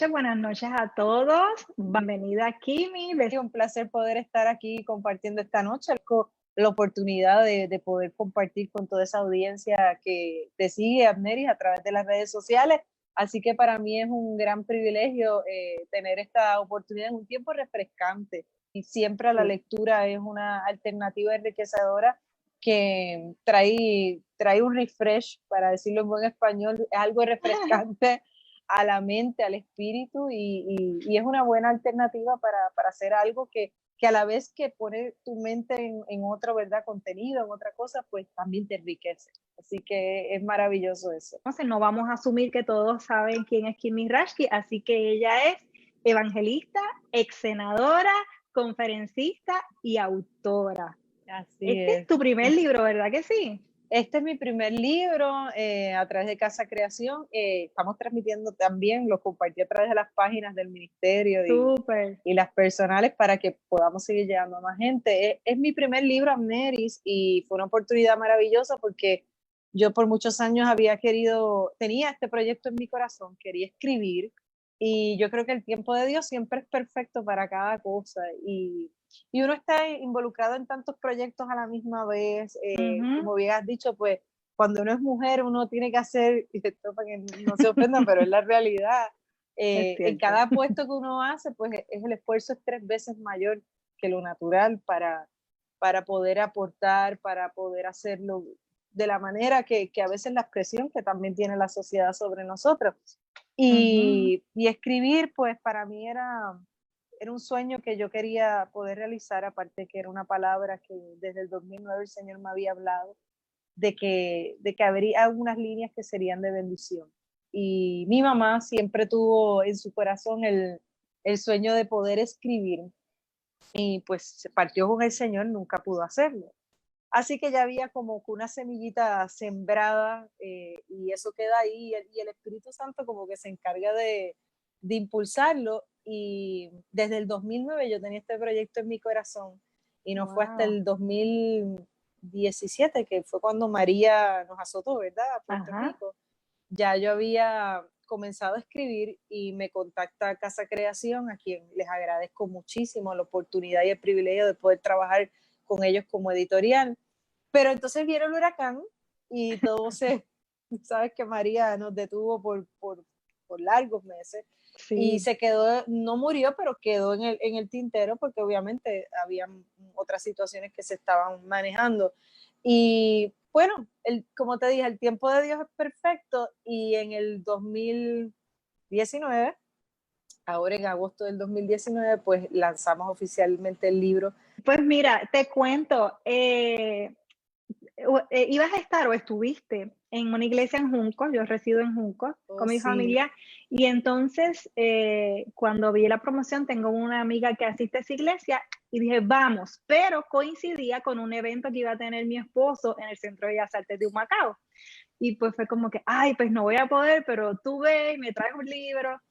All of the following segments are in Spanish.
buenas noches a todos. Bienvenida Kimi. Es un placer poder estar aquí compartiendo esta noche, la oportunidad de poder compartir con toda esa audiencia que te sigue, Amneris, a través de las redes sociales. Así que para mí es un gran privilegio tener esta oportunidad en un tiempo refrescante. Y siempre la lectura es una alternativa enriquecedora que trae un refresh, para decirlo en buen español, es algo refrescante a la mente, al espíritu, y es una buena alternativa para hacer algo que a la vez que pone tu mente en otro, ¿verdad?, contenido, en otra cosa, pues también te enriquece. Así que es maravilloso eso. Entonces, no vamos a asumir que todos saben quién es Kimi Rashki, así que ella es evangelista, ex senadora, conferencista y autora. Así Este es tu primer libro, ¿verdad que sí? Este es mi primer libro a través de Casa Creación. Estamos transmitiendo también, lo compartí a través de las páginas del ministerio y las personales para que podamos seguir llegando a más gente. Es mi primer libro, Amneris, y fue una oportunidad maravillosa porque yo por muchos años tenía este proyecto en mi corazón, quería escribir, y yo creo que el tiempo de Dios siempre es perfecto para cada cosa, y uno está involucrado en tantos proyectos a la misma vez. Como bien has dicho, pues cuando uno es mujer uno tiene que hacer, y esto para que no se ofendan, pero es la realidad, en cada puesto que uno hace, pues el esfuerzo es 3 veces mayor que lo natural para poder aportar, para poder hacerlo de la manera que a veces la presión que también tiene la sociedad sobre nosotros. Y escribir, pues para mí era un sueño que yo quería poder realizar, aparte que era una palabra que desde el 2009 el Señor me había hablado, de que habría algunas líneas que serían de bendición. Y mi mamá siempre tuvo en su corazón el sueño de poder escribir, y pues se partió con el Señor, nunca pudo hacerlo. Así que ya había como que una semillita sembrada, y eso queda ahí, y el Espíritu Santo como que se encarga de impulsarlo. Y desde el 2009 yo tenía este proyecto en mi corazón, y no fue hasta el 2017, que fue cuando María nos azotó, ¿verdad?, a Puerto Rico. Ya yo había comenzado a escribir, y me contacta Casa Creación, a quien les agradezco muchísimo la oportunidad y el privilegio de poder trabajar con ellos como editorial. Pero entonces vieron el huracán y todo sabes que María nos detuvo por largos meses, y se quedó, no murió, pero quedó en el tintero, porque obviamente habían otras situaciones que se estaban manejando. Y bueno, como te dije, el tiempo de Dios es perfecto, y en el 2019, ahora en agosto del 2019, pues lanzamos oficialmente el libro. Pues mira, te cuento, ibas a estar o estuviste en una iglesia en Juncos, yo resido en Juncos con mi familia, y entonces cuando vi la promoción, tengo una amiga que asiste a esa iglesia y dije, vamos, pero coincidía con un evento que iba a tener mi esposo en el Centro de Bellas Artes de Humacao, y pues fue como que, ay, pues no voy a poder, pero tú ve y me traes un libro.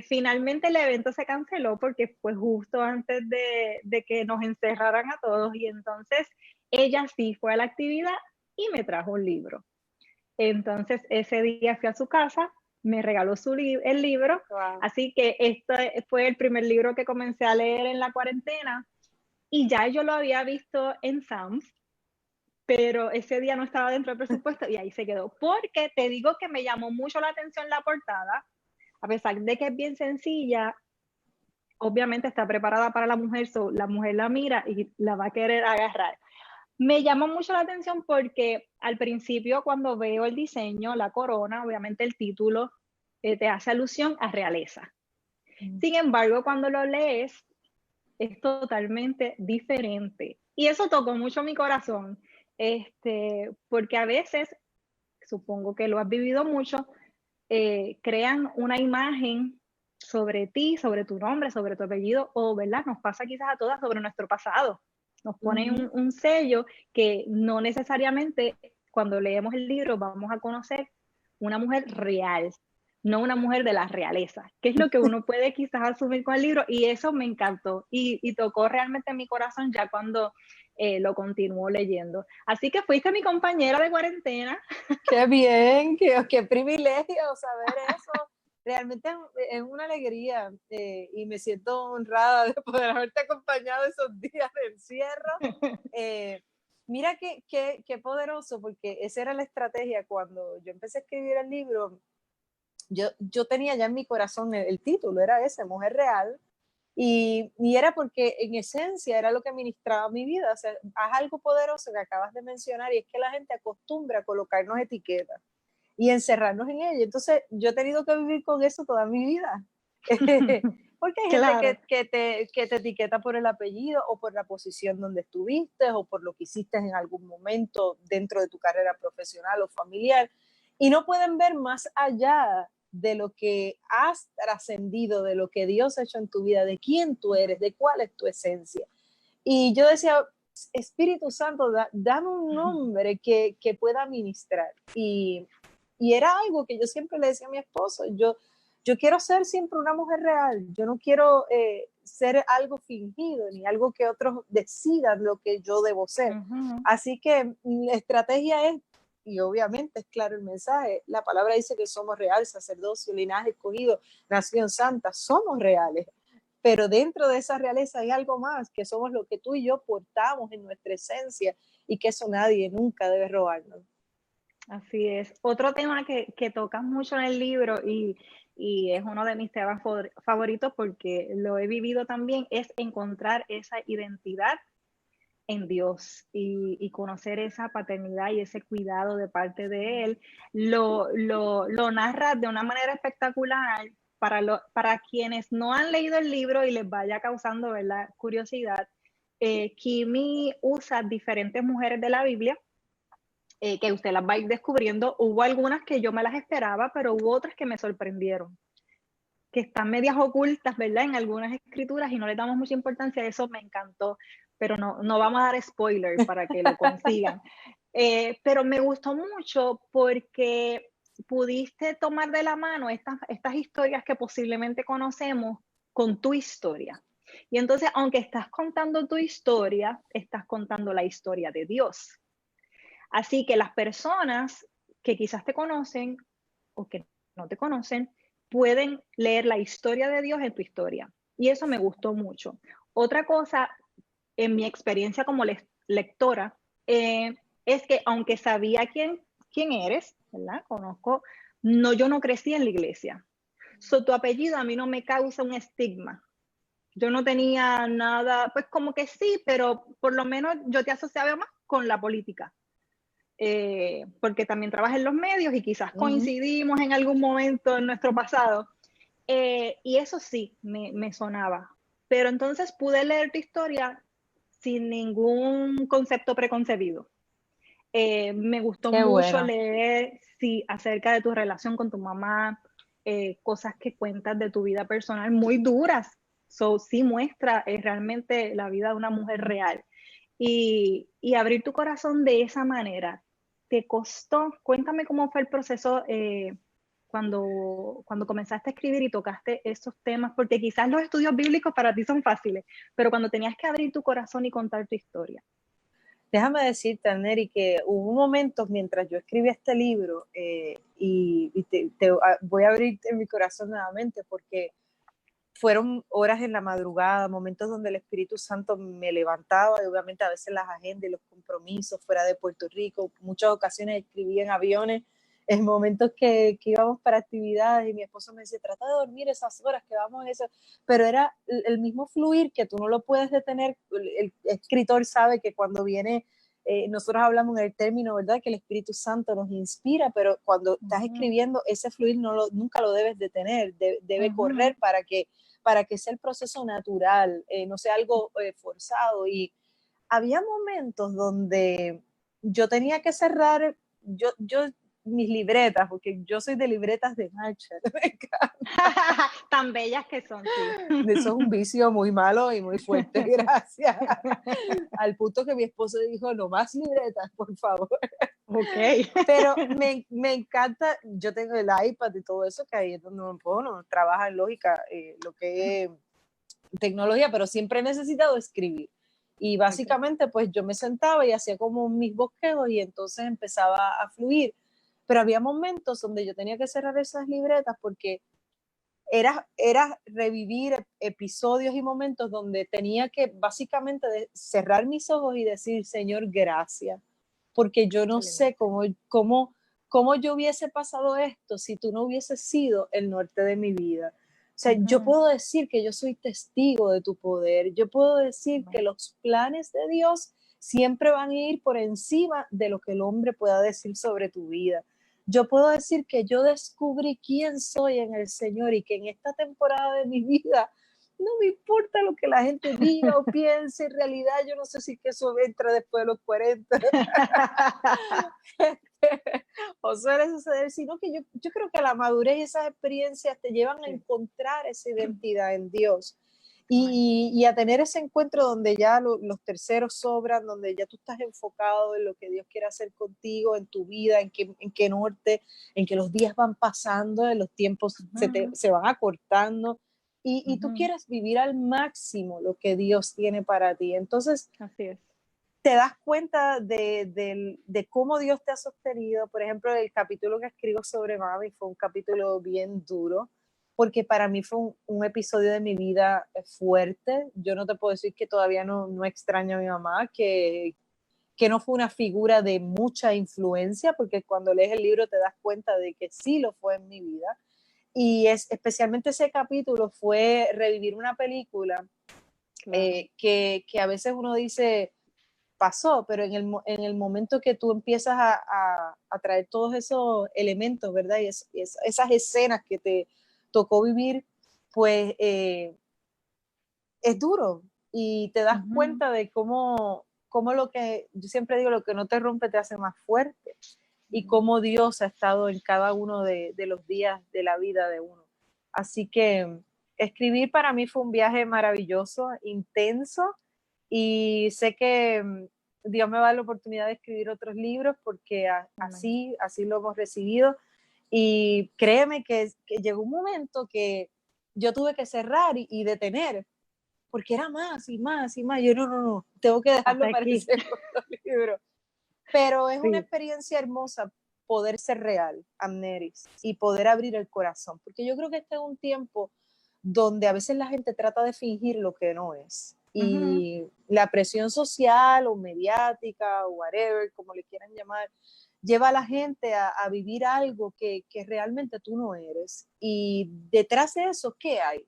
Finalmente el evento se canceló porque fue justo antes de que nos encerraran a todos, y entonces ella sí fue a la actividad y me trajo un libro. Entonces ese día fui a su casa, me regaló el libro, así que este fue el primer libro que comencé a leer en la cuarentena, y ya yo lo había visto en Sam's, pero ese día no estaba dentro del presupuesto y ahí se quedó, porque te digo que me llamó mucho la atención la portada. A pesar de que es bien sencilla, obviamente está preparada para la mujer, la mujer la mira y la va a querer agarrar. Me llama mucho la atención porque al principio, cuando veo el diseño, la corona, obviamente el título te hace alusión a realeza. Sin embargo, cuando lo lees, es totalmente diferente. Y eso tocó mucho mi corazón, porque a veces, supongo que lo has vivido mucho, crean una imagen sobre ti, sobre tu nombre, sobre tu apellido, o, ¿verdad?, nos pasa quizás a todas, sobre nuestro pasado. Nos ponen un sello que no necesariamente cuando leemos el libro vamos a conocer una mujer real, no una mujer de la realeza, que es lo que uno puede quizás asumir con el libro, y eso me encantó y tocó realmente mi corazón ya cuando lo continuó leyendo. Así que fuiste mi compañera de cuarentena. ¡Qué bien! ¡Qué privilegio saber eso! realmente es una alegría y me siento honrada de poder haberte acompañado esos días de encierro. Mira qué poderoso, porque esa era la estrategia cuando yo empecé a escribir el libro. Yo tenía ya en mi corazón el título, era ese, Mujer Real, y era porque en esencia era lo que ministraba mi vida. O sea, haz algo poderoso que acabas de mencionar, y es que la gente acostumbra a colocarnos etiquetas y encerrarnos en ella. Entonces yo he tenido que vivir con eso toda mi vida. Porque hay Claro. gente que te etiqueta por el apellido o por la posición donde estuviste o por lo que hiciste en algún momento dentro de tu carrera profesional o familiar, y no pueden ver más allá de lo que has trascendido, de lo que Dios ha hecho en tu vida, de quién tú eres, de cuál es tu esencia. Y yo decía, Espíritu Santo, dame un nombre que pueda ministrar. Y era algo que yo siempre le decía a mi esposo, yo quiero ser siempre una mujer real, yo no quiero ser algo fingido, ni algo que otros decidan lo que yo debo ser. Así que la estrategia es, y obviamente es claro el mensaje, la palabra dice que somos real, sacerdocio, linaje escogido, nación santa, somos reales. Pero dentro de esa realeza hay algo más, que somos lo que tú y yo portamos en nuestra esencia, y que eso nadie nunca debe robarnos. Así es. Otro tema que tocas mucho en el libro y es uno de mis temas favoritos porque lo he vivido también, es encontrar esa identidad en Dios y conocer esa paternidad y ese cuidado de parte de Él. Lo narra de una manera espectacular para quienes no han leído el libro y les vaya causando, ¿verdad?, curiosidad. Kimi usa diferentes mujeres de la Biblia, que usted las va a ir descubriendo. Hubo algunas que yo me las esperaba, pero hubo otras que me sorprendieron, que están medias ocultas, ¿verdad?, en algunas escrituras y no le damos mucha importancia. Eso me encantó, pero no vamos a dar spoiler para que lo consigan. Pero me gustó mucho porque pudiste tomar de la mano estas historias que posiblemente conocemos con tu historia. Y entonces, aunque estás contando tu historia, estás contando la historia de Dios. Así que las personas que quizás te conocen o que no te conocen pueden leer la historia de Dios en tu historia. Y eso me gustó mucho. Otra cosa, en mi experiencia como lectora, es que aunque sabía quién eres, ¿verdad? Conozco, yo no crecí en la iglesia. Tu apellido a mí no me causa un estigma. Yo no tenía nada, pues como que sí, pero por lo menos yo te asociaba más con la política. Porque también trabaja en los medios y quizás coincidimos en algún momento en nuestro pasado. Y eso sí, me sonaba. Pero entonces pude leer tu historia sin ningún concepto preconcebido. Me gustó mucho leer acerca de tu relación con tu mamá, cosas que cuentas de tu vida personal muy duras. Sí muestra realmente la vida de una mujer real. Y abrir tu corazón de esa manera, ¿te costó? Cuéntame cómo fue el proceso cuando comenzaste a escribir y tocaste esos temas, porque quizás los estudios bíblicos para ti son fáciles, pero cuando tenías que abrir tu corazón y contar tu historia. Déjame decirte, Neri, que hubo momentos mientras yo escribí este libro, y voy a abrirte mi corazón nuevamente, porque fueron horas en la madrugada, momentos donde el Espíritu Santo me levantaba, y obviamente a veces las agendas y los compromisos fuera de Puerto Rico. Muchas ocasiones escribí en aviones, en momentos que íbamos para actividades, y mi esposo me decía, trata de dormir esas horas que vamos en eso, pero era el mismo fluir que tú no lo puedes detener. El escritor sabe que cuando viene, nosotros hablamos en el término, ¿verdad?, que el Espíritu Santo nos inspira, pero cuando estás escribiendo, ese fluir nunca lo debes detener, debe correr para que sea el proceso natural, no sea algo forzado. Y había momentos donde yo tenía que cerrar mis libretas, porque yo soy de libretas de marcha. Tan bellas que son, sí. Eso es un vicio muy malo y muy fuerte, gracias. Al punto que mi esposo dijo, no más libretas, por favor. Ok. Pero me encanta, yo tengo el iPad y todo eso, que ahí es donde uno trabaja en lógica, lo que es tecnología, pero siempre he necesitado escribir. Y básicamente pues yo me sentaba y hacía como mis bosquejos, y entonces empezaba a fluir. Pero había momentos donde yo tenía que cerrar esas libretas porque era revivir episodios y momentos donde tenía que básicamente cerrar mis ojos y decir, Señor, gracias, porque yo no sé cómo yo hubiese pasado esto si tú no hubieses sido el norte de mi vida. O sea, yo puedo decir que yo soy testigo de tu poder, yo puedo decir que los planes de Dios siempre van a ir por encima de lo que el hombre pueda decir sobre tu vida. Yo puedo decir que yo descubrí quién soy en el Señor y que en esta temporada de mi vida no me importa lo que la gente diga o piense, en realidad yo no sé si que eso entra después de los 40 o suele suceder, sino que yo creo que la madurez y esas experiencias te llevan a encontrar esa identidad en Dios. Y a tener ese encuentro donde ya los terceros sobran, donde ya tú estás enfocado en lo que Dios quiere hacer contigo, en tu vida, en qué norte, en que los días van pasando, en los tiempos se van acortando, y tú quieres vivir al máximo lo que Dios tiene para ti. Entonces, así es. Te das cuenta de cómo Dios te ha sostenido. Por ejemplo, el capítulo que escribo sobre mami fue un capítulo bien duro, porque para mí fue un episodio de mi vida fuerte. Yo no te puedo decir que todavía no extraño a mi mamá, que no fue una figura de mucha influencia, porque cuando lees el libro te das cuenta de que sí lo fue en mi vida. Y especialmente ese capítulo fue revivir una película que a veces uno dice pasó, pero en el momento que tú empiezas a traer todos esos elementos, ¿verdad? Y esas escenas que te tocó vivir, pues es duro, y te das cuenta de cómo lo que, yo siempre digo, lo que no te rompe te hace más fuerte, y cómo Dios ha estado en cada uno de los días de la vida de uno. Así que escribir para mí fue un viaje maravilloso, intenso, y sé que Dios me va a dar la oportunidad de escribir otros libros, porque así lo hemos recibido. Y créeme que llegó un momento que yo tuve que cerrar y detener, porque era más y más y más. Yo no, tengo que dejarlo para el segundo libro. Pero es una experiencia hermosa poder ser real, Amneris, y poder abrir el corazón, porque yo creo que este es un tiempo donde a veces la gente trata de fingir lo que no es. Y la presión social o mediática o whatever, como le quieran llamar, lleva a la gente a vivir algo que realmente tú no eres. Y detrás de eso, ¿qué hay?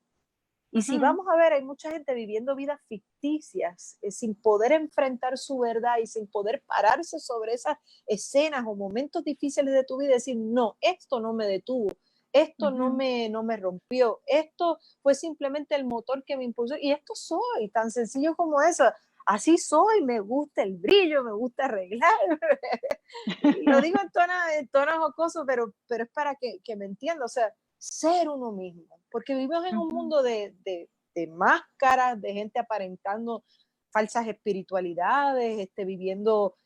Y si vamos a ver, hay mucha gente viviendo vidas ficticias, sin poder enfrentar su verdad y sin poder pararse sobre esas escenas o momentos difíciles de tu vida y decir, no, esto no me detuvo, esto no me rompió, esto fue simplemente el motor que me impulsó, y esto soy, tan sencillo como eso. Así soy, me gusta el brillo, me gusta arreglar. Lo digo en tono jocoso, pero es para que me entienda. O sea, ser uno mismo, porque vivimos en un mundo de máscaras, de gente aparentando falsas espiritualidades, viviendo,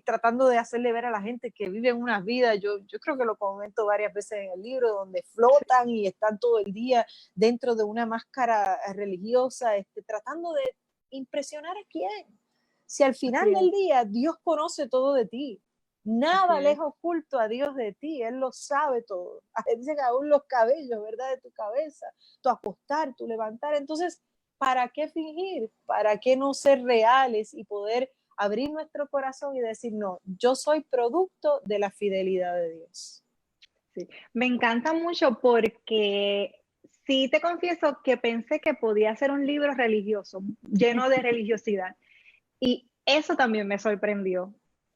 tratando de hacerle ver a la gente que viven unas vidas. Yo creo que lo comento varias veces en el libro, donde flotan y están todo el día dentro de una máscara religiosa, tratando de impresionar a quién. Si al final del día Dios conoce todo de ti, nada le es oculto a Dios de ti, Él lo sabe todo. Dicen aún los cabellos, ¿verdad? De tu cabeza, tu acostar, tu levantar. Entonces, ¿para qué fingir? ¿Para qué no ser reales y poder abrir nuestro corazón y decir, no, yo soy producto de la fidelidad de Dios? Sí. Me encanta mucho porque sí te confieso que pensé que podía ser un libro religioso, lleno de religiosidad. Y eso también me sorprendió.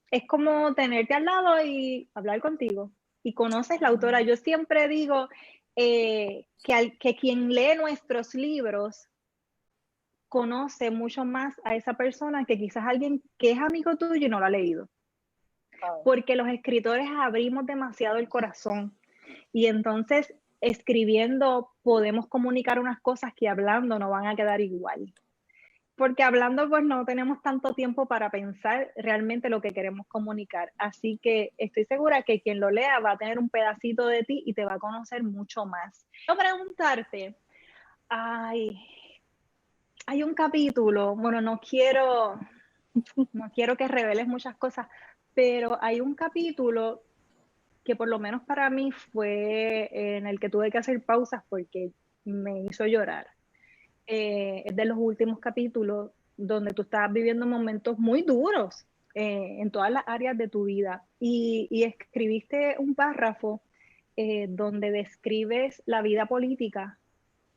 Es como tenerte al lado y hablar contigo. Y conoces la autora. Yo siempre digo que quien lee nuestros libros conoce mucho más a esa persona que quizás alguien que es amigo tuyo y no lo ha leído. Porque los escritores abrimos demasiado el corazón. Y entonces, escribiendo podemos comunicar unas cosas que hablando no van a quedar igual. Porque hablando pues no tenemos tanto tiempo para pensar realmente lo que queremos comunicar. Así que estoy segura que quien lo lea va a tener un pedacito de ti y te va a conocer mucho más. Quiero preguntarte, hay un capítulo, bueno, no quiero que reveles muchas cosas, pero hay un capítulo que por lo menos para mí fue en el que tuve que hacer pausas porque me hizo llorar. Es de los últimos capítulos donde tú estabas viviendo momentos muy duros en todas las áreas de tu vida y escribiste un párrafo donde describes la vida política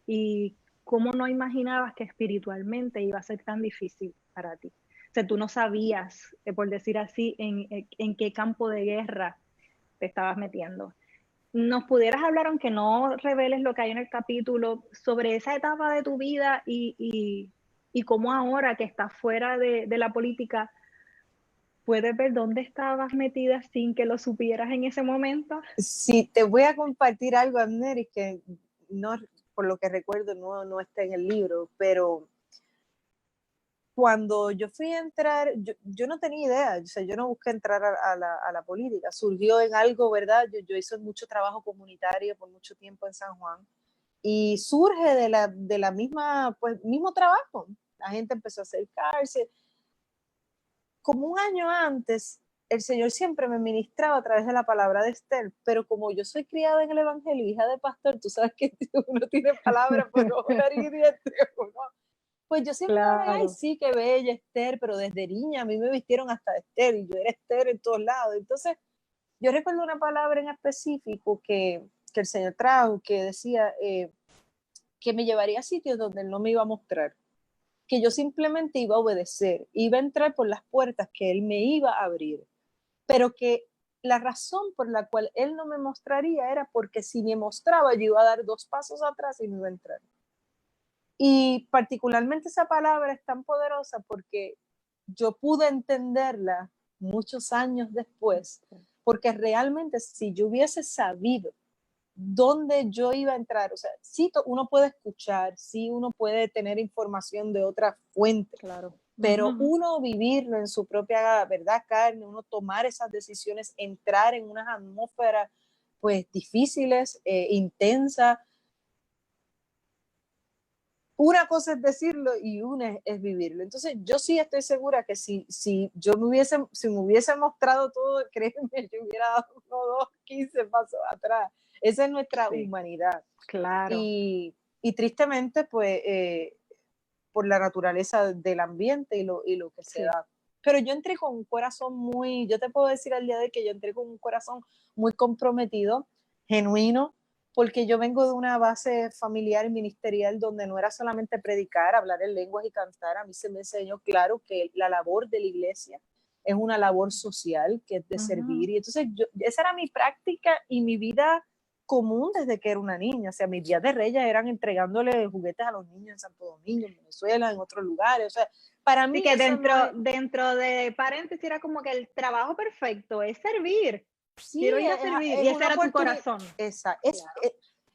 y cómo no imaginabas que espiritualmente iba a ser tan difícil para ti. O sea, tú no sabías, por decir así, en qué campo de guerra te estabas metiendo. ¿Nos pudieras hablar, aunque no reveles lo que hay en el capítulo, sobre esa etapa de tu vida y cómo ahora que estás fuera de la política, puedes ver dónde estabas metida sin que lo supieras en ese momento? Sí, te voy a compartir algo, Amneris, que no, por lo que recuerdo no está en el libro, pero cuando yo fui a entrar, yo no tenía idea, o sea, yo no busqué entrar a la política, surgió en algo, ¿verdad? Yo hice mucho trabajo comunitario por mucho tiempo en San Juan y surge de la misma, pues, mismo trabajo. La gente empezó a acercarse. Como un año antes, el Señor siempre me ministraba a través de la palabra de Esther, pero como yo soy criada en el Evangelio, hija de pastor, tú sabes que uno tiene palabras por orar y dientes, ¿no? Pues yo siempre, ay, sí, qué bella Esther, pero desde niña a mí me vistieron hasta de Esther y yo era Esther en todos lados. Entonces, yo recuerdo una palabra en específico que el Señor trajo, que decía que me llevaría a sitios donde Él no me iba a mostrar, que yo simplemente iba a obedecer, iba a entrar por las puertas que Él me iba a abrir, pero que la razón por la cual Él no me mostraría era porque si me mostraba yo iba a dar 2 pasos atrás y no iba a entrar. Y particularmente esa palabra es tan poderosa porque yo pude entenderla muchos años después, porque realmente si yo hubiese sabido dónde yo iba a entrar, o sea, sí uno puede escuchar, sí uno puede tener información de otra fuente, claro, pero uno vivirlo en su propia, ¿verdad?, carne, uno tomar esas decisiones, entrar en unas atmósferas pues difíciles, intensas. Una cosa es decirlo y una es vivirlo. Entonces, yo sí estoy segura que si me hubiese mostrado todo, créeme, yo hubiera dado 1, 2, 15 pasos atrás. Esa es nuestra humanidad. Claro. Y tristemente, pues, por la naturaleza del ambiente y lo que se da. Pero yo entré con un corazón yo te puedo decir al día de que yo entré con un corazón muy comprometido, genuino, porque yo vengo de una base familiar y ministerial donde no era solamente predicar, hablar en lenguas y cantar. A mí se me enseñó claro que la labor de la iglesia es una labor social, que es de servir. Y entonces esa era mi práctica y mi vida común desde que era una niña. O sea, mis días de Reyes eran entregándole juguetes a los niños en Santo Domingo, en Venezuela, en otros lugares. O sea, para mí que dentro de paréntesis era como que el trabajo perfecto es servir. Sí, quiero ir a servir, y ese era tu corazón.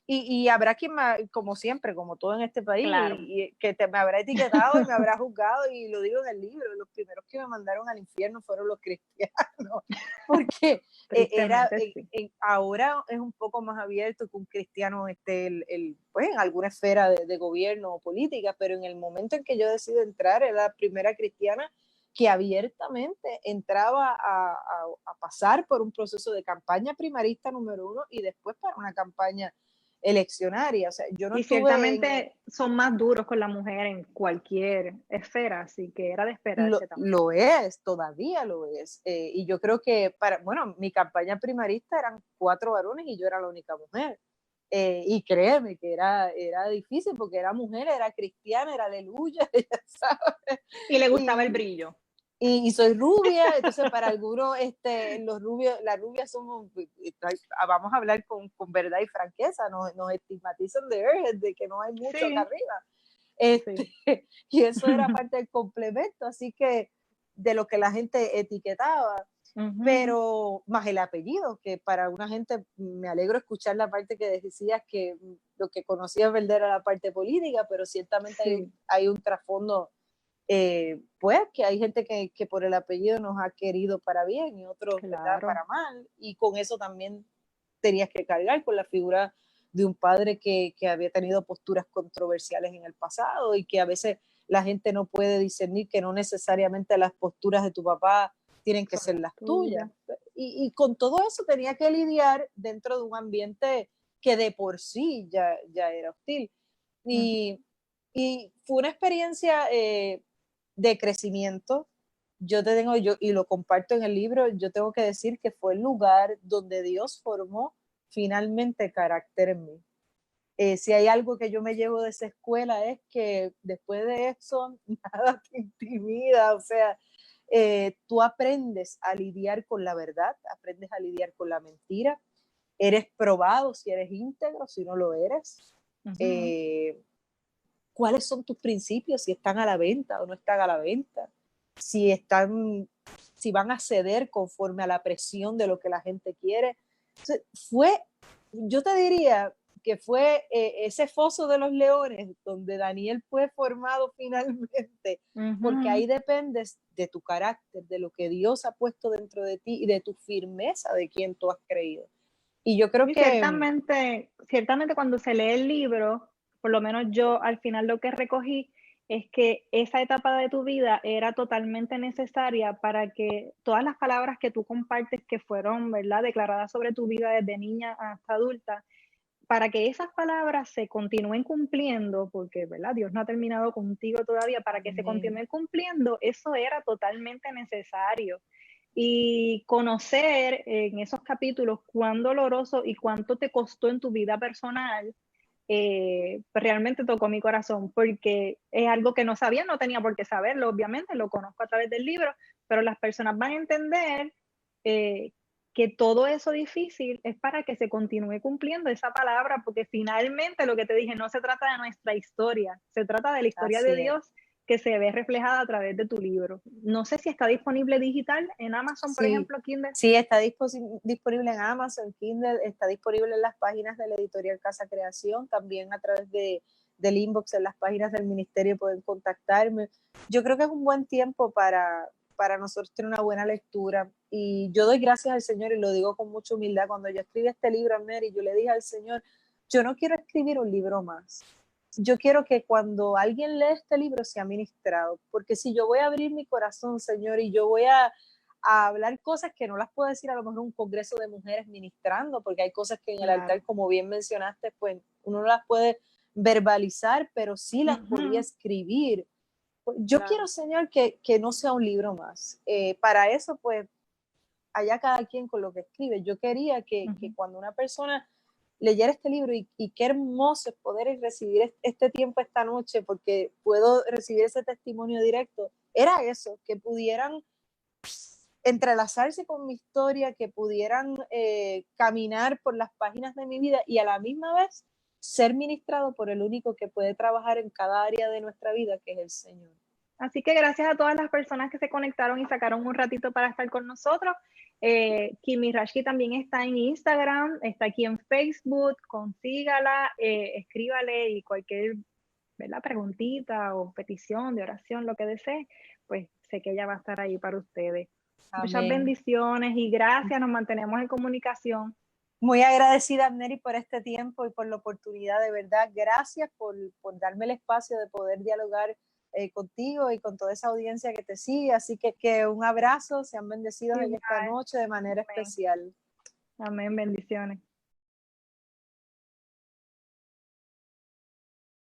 Y habrá quien, como siempre, como todo en este país, claro. y que me habrá etiquetado y me habrá juzgado, y lo digo en el libro, los primeros que me mandaron al infierno fueron los cristianos, porque ahora es un poco más abierto que un cristiano esté pues, en alguna esfera de gobierno o política, pero en el momento en que yo decido entrar, era la primera cristiana que abiertamente entraba a pasar por un proceso de campaña primarista número 1 y después para una campaña eleccionaria. O sea, yo no y ciertamente son más duros con la mujer en cualquier esfera, así que era de esperarse también. Lo es, todavía lo es. Y yo creo que mi campaña primarista eran 4 varones y yo era la única mujer. Y créeme que era difícil porque era mujer, era cristiana, era aleluya, ya sabes. Y le gustaba el brillo. Y soy rubia, entonces para algunos los rubios, las rubias somos, vamos a hablar con verdad y franqueza, nos estigmatizan de que no hay mucho acá arriba. Y eso era parte del complemento, así que de lo que la gente etiquetaba. Pero más el apellido, que para una gente me alegro escuchar la parte que decías que lo que conocías verdad era la parte política, pero ciertamente hay un trasfondo, pues que hay gente que por el apellido nos ha querido para bien y otros ¿verdad? Para mal, y con eso también tenías que cargar con la figura de un padre que había tenido posturas controversiales en el pasado y que a veces la gente no puede discernir que no necesariamente las posturas de tu papá tienen que ser las tuyas. y con todo eso tenía que lidiar dentro de un ambiente que de por sí ya era hostil. Y fue una experiencia de crecimiento. Y lo comparto en el libro, yo tengo que decir que fue el lugar donde Dios formó finalmente carácter en mí. Si hay algo que yo me llevo de esa escuela es que después de eso nada te intimida, o sea, tú aprendes a lidiar con la verdad, aprendes a lidiar con la mentira, eres probado si eres íntegro, si no lo eres. ¿Cuáles son tus principios? Si están a la venta o no están a la venta, si van a ceder conforme a la presión de lo que la gente quiere. Entonces, yo te diría que fue ese foso de los leones donde Daniel fue formado finalmente, porque ahí dependes de tu carácter, de lo que Dios ha puesto dentro de ti y de tu firmeza de quien tú has creído. Y yo creo que ciertamente cuando se lee el libro, por lo menos yo al final lo que recogí es que esa etapa de tu vida era totalmente necesaria para que todas las palabras que tú compartes que fueron, ¿verdad?, declaradas sobre tu vida desde niña hasta adulta, para que esas palabras se continúen cumpliendo, porque, ¿verdad?, Dios no ha terminado contigo todavía, para que se continúen cumpliendo, eso era totalmente necesario. Y conocer en esos capítulos cuán doloroso y cuánto te costó en tu vida personal, pues realmente tocó mi corazón, porque es algo que no sabía, no tenía por qué saberlo, obviamente, lo conozco a través del libro, pero las personas van a entender que todo eso difícil es para que se continúe cumpliendo esa palabra, porque finalmente lo que te dije, no se trata de nuestra historia, se trata de la historia de Dios que se ve reflejada a través de tu libro. No sé si está disponible digital en Amazon, por ejemplo, Kindle. Sí, está disponible en Amazon, Kindle, está disponible en las páginas de la editorial Casa Creación, también a través del inbox en las páginas del ministerio pueden contactarme. Yo creo que es un buen tiempo para nosotros tener una buena lectura, y yo doy gracias al Señor y lo digo con mucha humildad. Cuando yo escribí este libro, Mary, yo le dije al Señor, yo no quiero escribir un libro más. Yo quiero que cuando alguien lee este libro sea ministrado, porque si yo voy a abrir mi corazón, Señor, y yo voy a hablar cosas que no las puedo decir a lo mejor en un congreso de mujeres ministrando, porque hay cosas que en el altar, como bien mencionaste, pues uno no las puede verbalizar, pero sí las podía escribir. Yo quiero, Señor, que no sea un libro más. Para eso, pues, allá cada quien con lo que escribe. Yo quería que cuando una persona leyera este libro, y qué hermoso es poder recibir este tiempo esta noche, porque puedo recibir ese testimonio directo, era eso, que pudieran entrelazarse con mi historia, que pudieran caminar por las páginas de mi vida y a la misma vez ser ministrado por el único que puede trabajar en cada área de nuestra vida, que es el Señor. Así que gracias a todas las personas que se conectaron y sacaron un ratito para estar con nosotros. Kimi Rashki también está en Instagram, está aquí en Facebook, consígala, escríbale, y cualquier, ¿verdad?, preguntita o petición de oración, lo que desee, pues sé que ella va a estar ahí para ustedes. Amén. Muchas bendiciones y gracias, nos mantenemos en comunicación. Muy agradecida, Mary, por este tiempo y por la oportunidad, de verdad. Gracias por darme el espacio de poder dialogar contigo y con toda esa audiencia que te sigue. Así que un abrazo, sean bendecidos en esta noche de manera especial. Amén, bendiciones.